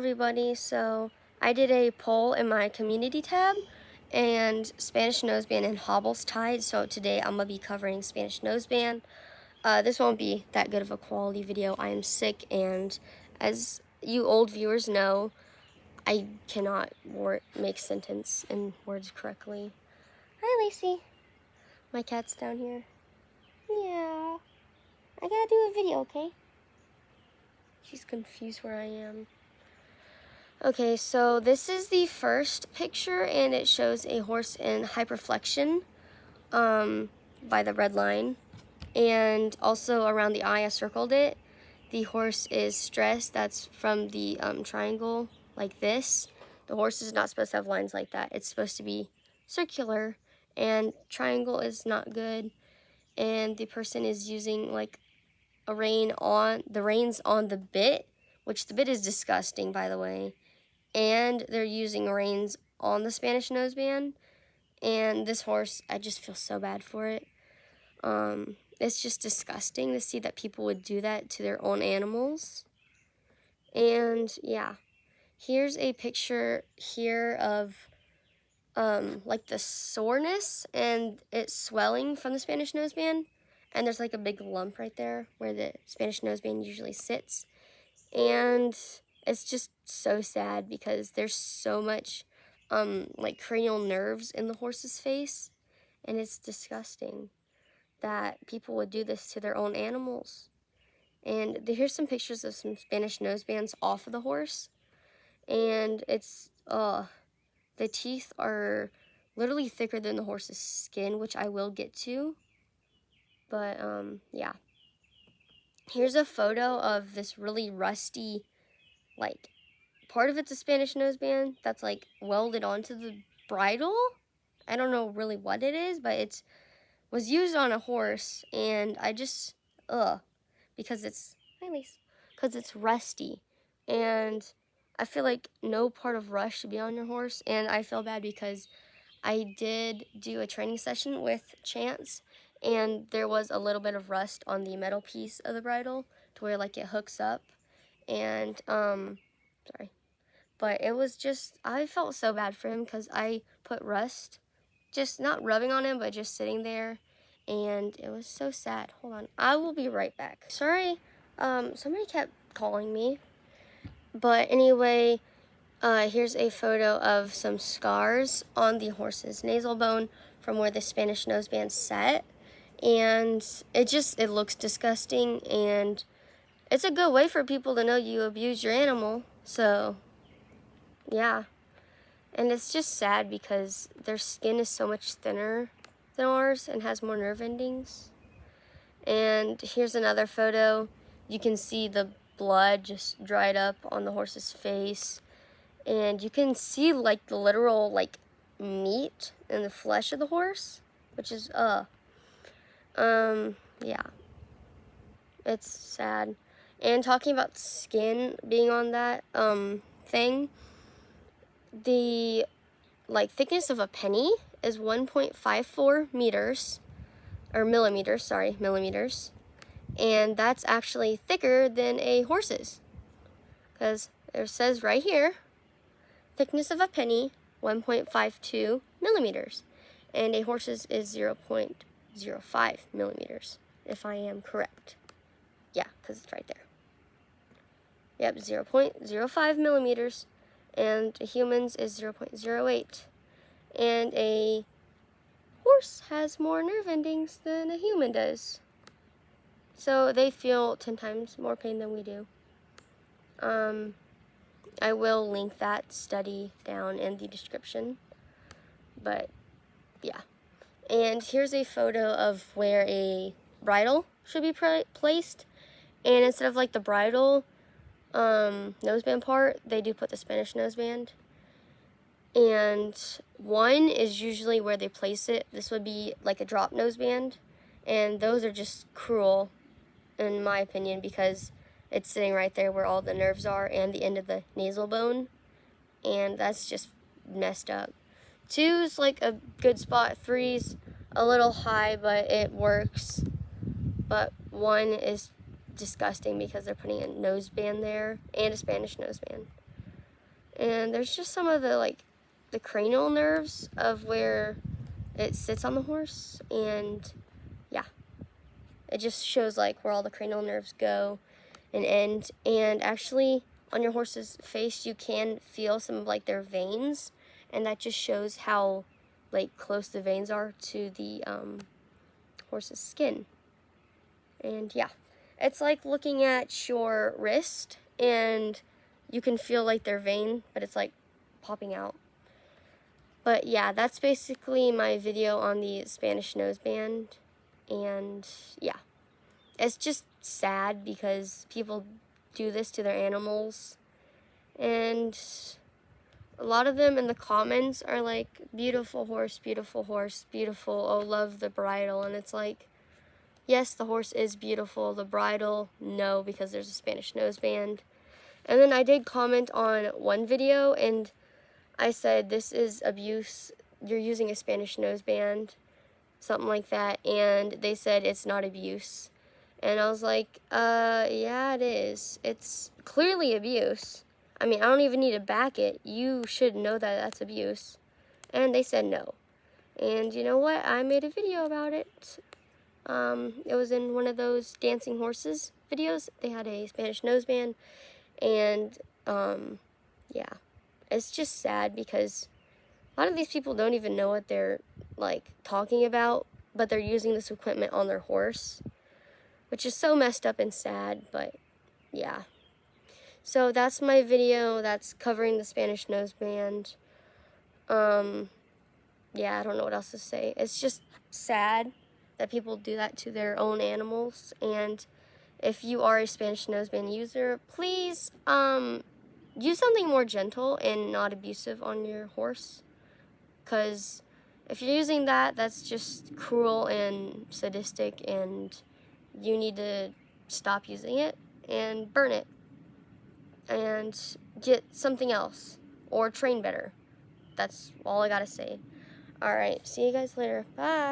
everybody. So I did a poll in my community tab and Spanish noseband and hobbles tied. So today I'm gonna be covering Spanish noseband. This won't be that good of a quality video. I am sick, and as you old viewers know, I cannot make sentence and words correctly. Hi, Lacey. My cat's down here. Yeah. I gotta do a video, okay? She's confused where I am. Okay, so this is the first picture, and it shows a horse in hyperflexion by the red line. And also around the eye, I circled it. The horse is stressed. That's from the triangle, like this. The horse is not supposed to have lines like that. It's supposed to be circular, and triangle is not good. And the person is using like the reins on the bit, which the bit is disgusting, by the way. And they're using reins on the Spanish noseband. And this horse, I just feel so bad for it. It's just disgusting to see that people would do that to their own animals. And yeah, here's a picture here of like the soreness and it's swelling from the Spanish noseband. And there's like a big lump right there where the Spanish noseband usually sits. And it's just so sad because there's so much like cranial nerves in the horse's face, and it's disgusting that people would do this to their own animals. And here's some pictures of some Spanish nosebands off of the horse, and it's the teeth are literally thicker than the horse's skin, which I will get to. But yeah, here's a photo of this really rusty, like, part of it's a Spanish noseband that's like welded onto the bridle. I don't know really what it is, but it was used on a horse, and I just because it's rusty, and I feel like no part of rust should be on your horse. And I feel bad because I did do a training session with Chance, and there was a little bit of rust on the metal piece of the bridle to where like it hooks up, and sorry. But it was just, I felt so bad for him because I put rust, just not rubbing on him, but just sitting there. And it was so sad. Hold on, I will be right back. Sorry, somebody kept calling me. But anyway, here's a photo of some scars on the horse's nasal bone from where the Spanish noseband set. And it looks disgusting. And it's a good way for people to know you abuse your animal. So yeah, and it's just sad because their skin is so much thinner than ours and has more nerve endings. And here's another photo. You can see the blood just dried up on the horse's face, and you can see like the literal like meat and the flesh of the horse, which is yeah, it's sad. And talking about skin being on that thing, the like thickness of a penny is 1.54 meters, or millimeters, sorry, millimeters. And that's actually thicker than a horse's, because it says right here, thickness of a penny, 1.52 millimeters. And a horse's is 0.05 millimeters, if I am correct. Yeah, because it's right there. Yep, 0.05 millimeters. And a human's is 0.08. And a horse has more nerve endings than a human does. So they feel 10 times more pain than we do. I will link that study down in the description. But yeah. And here's a photo of where a bridle should be placed. And instead of like the bridle noseband part, they do put the Spanish noseband. And one is usually where they place it. This would be like a drop noseband, and those are just cruel in my opinion because it's sitting right there where all the nerves are and the end of the nasal bone, and that's just messed up. 2's like a good spot. 3's a little high, but it works. But 1 is disgusting because they're putting a noseband there and a Spanish noseband. And there's just some of the the cranial nerves of where it sits on the horse, and yeah, it just shows like where all the cranial nerves go and end. And actually on your horse's face you can feel some of like their veins, and that just shows how like close the veins are to the horse's skin. And yeah, it's like looking at your wrist and you can feel like their vein, but it's like popping out. But yeah, that's basically my video on the Spanish noseband. And yeah, it's just sad because people do this to their animals, and a lot of them in the comments are like, beautiful horse, beautiful horse, beautiful, oh, love the bridle. And it's like, yes, the horse is beautiful, the bridle, no, because there's a Spanish noseband. And then I did comment on one video and I said, this is abuse, you're using a Spanish noseband, something like that, and they said it's not abuse. And I was like, yeah, it is. It's clearly abuse. I mean, I don't even need to back it. You should know that that's abuse. And they said no. And you know what? I made a video about it. It was in one of those dancing horses videos. They had a Spanish noseband, and yeah, it's just sad because a lot of these people don't even know what they're like talking about, but they're using this equipment on their horse, which is so messed up and sad. But yeah, so that's my video that's covering the Spanish noseband. Yeah, I don't know what else to say. It's just sad that people do that to their own animals. And if you are a Spanish noseband user, please use something more gentle and not abusive on your horse, because if you're using that, that's just cruel and sadistic, and you need to stop using it and burn it and get something else or train better. That's all I gotta say. Alright, see you guys later. Bye.